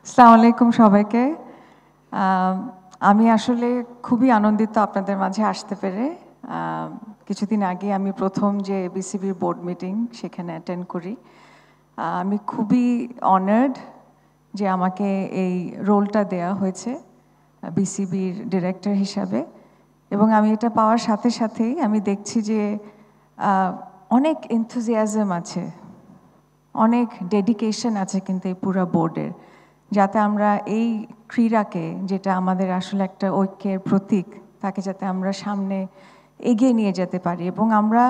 আসসালামু আলাইকুম সবাইকে। আমি আসলে খুবই আনন্দিত আপনাদের মাঝে আসতে পেরে। কিছুদিন আগে আমি প্রথম যে বিসিবির বোর্ড মিটিং সেখানে অ্যাটেন্ড করি। আমি খুবই অনার্ড যে আমাকে এই রোলটা দেয়া হয়েছে বিসিবির ডিরেক্টর হিসাবে, এবং আমি এটা পাওয়ার সাথে সাথেই আমি দেখছি যে অনেক এনথুজিয়াজম আছে, অনেক ডেডিকেশন আছে কিন্তু এই পুরো বোর্ডের, যাতে আমরা এই ক্রীড়াকে, যেটা আমাদের আসলে একটা ঐক্যের প্রতীক, তাকে যাতে আমরা সামনে এগিয়ে নিয়ে যেতে পারি। এবং আমরা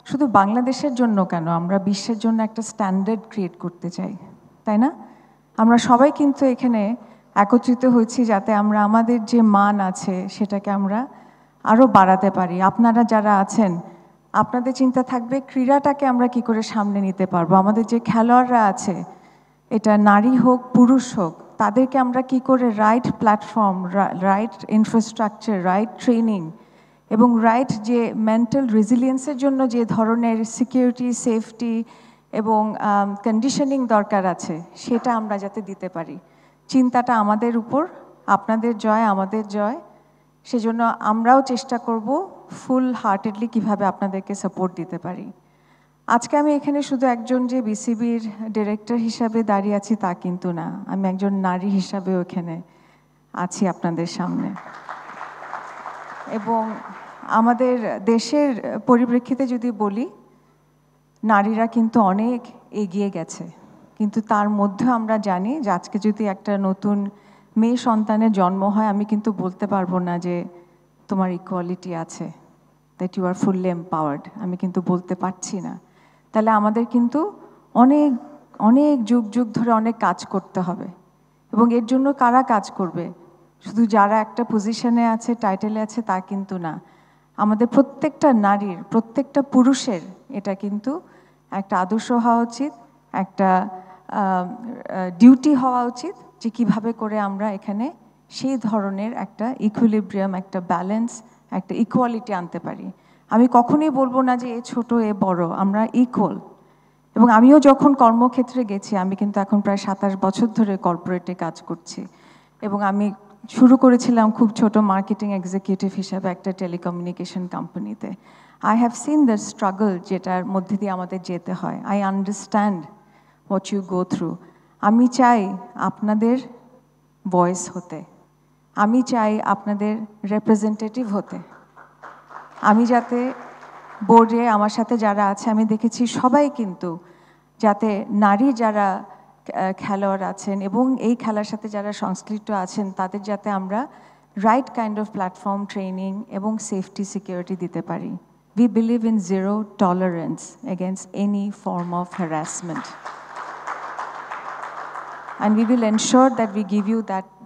শুধু বাংলাদেশের জন্য কেন, আমরা বিশ্বের জন্য একটা স্ট্যান্ডার্ড ক্রিয়েট করতে চাই, তাই না? আমরা সবাই কিন্তু এখানে একত্রিত হয়েছি যাতে আমরা আমাদের যে মান আছে সেটাকে আমরা আরও বাড়াতে পারি। আপনারা যারা আছেন, আপনাদের চিন্তা থাকবে ক্রীড়াটাকে আমরা কি করে সামনে নিতে পারবো। আমাদের যে খেলোয়াড়রা আছে, এটা নারী হোক পুরুষ হোক, তাদেরকে আমরা কি করে right platform, right infrastructure, right training এবং রাইট যে মেন্টাল রেজিলিয়েন্সের জন্য যে ধরনের সিকিউরিটি, সেফটি এবং কন্ডিশনিং দরকার আছে, সেটা আমরা যাতে দিতে পারি। চিন্তাটা আমাদের উপর, আপনাদের জয় আমাদের জয়। সেজন্য আমরাও চেষ্টা করব ফুল হার্টেডলি কিভাবে আপনাদেরকে সাপোর্ট দিতে পারি। আজকে আমি এখানে শুধু একজন যে বিসিবির ডিরেক্টর হিসাবে দাঁড়িয়ে আছি তা কিন্তু না, আমি একজন নারী হিসাবেও এখানে আছি আপনাদের সামনে। এবং আমাদের দেশের পরিপ্রেক্ষিতে যদি বলি, নারীরা কিন্তু অনেক এগিয়ে গেছে, কিন্তু তার মধ্যে আমরা জানি যে আজকে যদি একটা নতুন মেয়ে সন্তানের জন্ম হয়, আমি কিন্তু বলতে পারবো না যে তোমার ইকুয়ালিটি আছে, that you are fully empowered, আমি কিন্তু বলতে পারছি না। তাহলে আমাদের কিন্তু অনেক অনেক যুগ যুগ ধরে অনেক কাজ করতে হবে। এবং এর জন্য কারা কাজ করবে? শুধু যারা একটা পজিশনে আছে, টাইটেলে আছে, তা কিন্তু না। আমাদের প্রত্যেকটা নারীর, প্রত্যেকটা পুরুষের এটা কিন্তু একটা আদর্শ হওয়া উচিত, একটা ডিউটি হওয়া উচিত যে কীভাবে করে আমরা এখানে সেই ধরনের একটা ইকুইলিব্রিয়াম, একটা ব্যালেন্স, একটা ইকুয়ালিটি আনতে পারি। আমি কখনোই বলবো না যে এ ছোট এ বড়, আমরা ইকুয়াল। এবং আমিও যখন কর্মক্ষেত্রে গেছি, আমি কিন্তু এখন প্রায় 27 বছর ধরে কর্পোরেটে কাজ করছি, এবং আমি শুরু করেছিলাম খুব ছোট মার্কেটিং এক্সিকিউটিভ হিসাবে একটা টেলিকমিউনিকেশন কোম্পানিতে। I have seen the struggle যেটার মধ্যে দিয়ে আমাদের যেতে হয়। I understand what you go through. আমি চাই আপনাদের ভয়েস হতে, আমি চাই আপনাদের রিপ্রেজেন্টেটিভ হতে। আমি যাতে বোর্ডে আমার সাথে যারা আছে, আমি দেখেছি সবাই কিন্তু যাতে নারী যারা খেলোয়াড় আছেন এবং এই খেলার সাথে যারা সংশ্লিষ্ট আছেন, তাদের যাতে আমরা right kind of platform, training এবং সেফটি সিকিউরিটি দিতে পারি। We believe in zero tolerance against any form of harassment. And we will ensure that we give you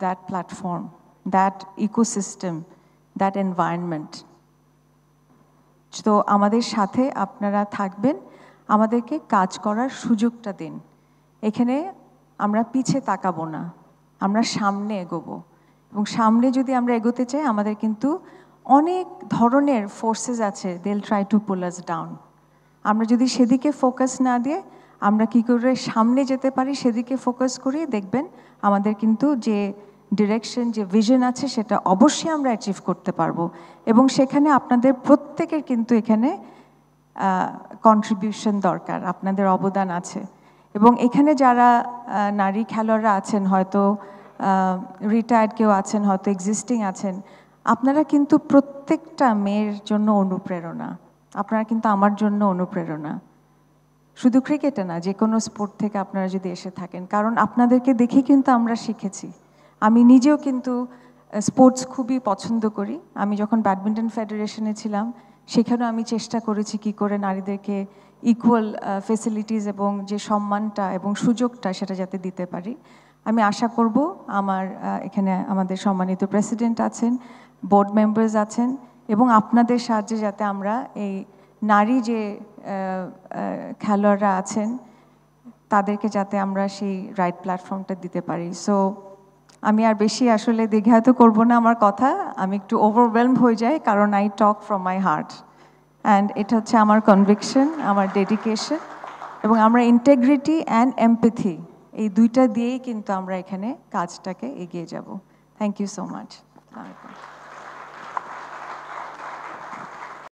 that platform, that ecosystem, that environment. তো আমাদের সাথে আপনারা থাকবেন, আমাদেরকে কাজ করার সুযোগটা দিন। এখানে আমরা পিছে তাকাবো না, আমরা সামনে এগোবো। এবং সামনে যদি আমরা এগোতে চাই, আমাদের কিন্তু অনেক ধরনের ফোর্সেস আছে, they will try to pull us down. আমরা যদি সেদিকে ফোকাস না দিয়ে আমরা কী করে সামনে যেতে পারি সেদিকে ফোকাস করি, দেখবেন আমাদের কিন্তু যে ডিরেকশন, যে ভিশন আছে, সেটা অবশ্যই আমরা অ্যাচিভ করতে পারবো। এবং সেখানে আপনাদের প্রত্যেকের কিন্তু এখানে কন্ট্রিবিউশন দরকার, আপনাদের অবদান আছে। এবং এখানে যারা নারী খেলোয়াড়রা আছেন, হয়তো রিটায়ার্ড কেউ আছেন, হয়তো এক্সিস্টিং আছেন, আপনারা কিন্তু প্রত্যেকটা মেয়ের জন্য অনুপ্রেরণা, আপনারা কিন্তু আমার জন্য অনুপ্রেরণা। শুধু ক্রিকেটে না, যে কোনো স্পোর্ট থেকে আপনারা যদি এসে থাকেন, কারণ আপনাদেরকে দেখে কিন্তু আমরা শিখেছি। আমি নিজেও কিন্তু স্পোর্টস খুবই পছন্দ করি। আমি যখন ব্যাডমিন্টন ফেডারেশনে ছিলাম, সেখানেও আমি চেষ্টা করেছি কি করে নারীদেরকে ইকুয়াল ফেসিলিটিস এবং যে সম্মানটা এবং সুযোগটা সেটা যাতে দিতে পারি। আমি আশা করব আমার এখানে আমাদের সম্মানিত প্রেসিডেন্ট আছেন, বোর্ড মেম্বার্স আছেন, এবং আপনাদের সাহায্যে যাতে আমরা এই নারী যে খেলোয়াড়রা আছেন তাদেরকে যাতে আমরা সেই রাইট প্ল্যাটফর্মটা দিতে পারি। সো আমি আর বেশি আসলে দীর্ঘায়িত করব না আমার কথা, আমি একটু ওভারওয়েলমড হয়ে যাই, কারণ I talk from my heart. And এটা হচ্ছে আমার কনভিকশন, আমার ডেডিকেশন, এবং আমরা ইন্টেগ্রিটি অ্যান্ড এমপ্যাথি এই দুইটা দিয়েই কিন্তু আমরা এখানে কাজটাকে এগিয়ে যাব। Thank you so much.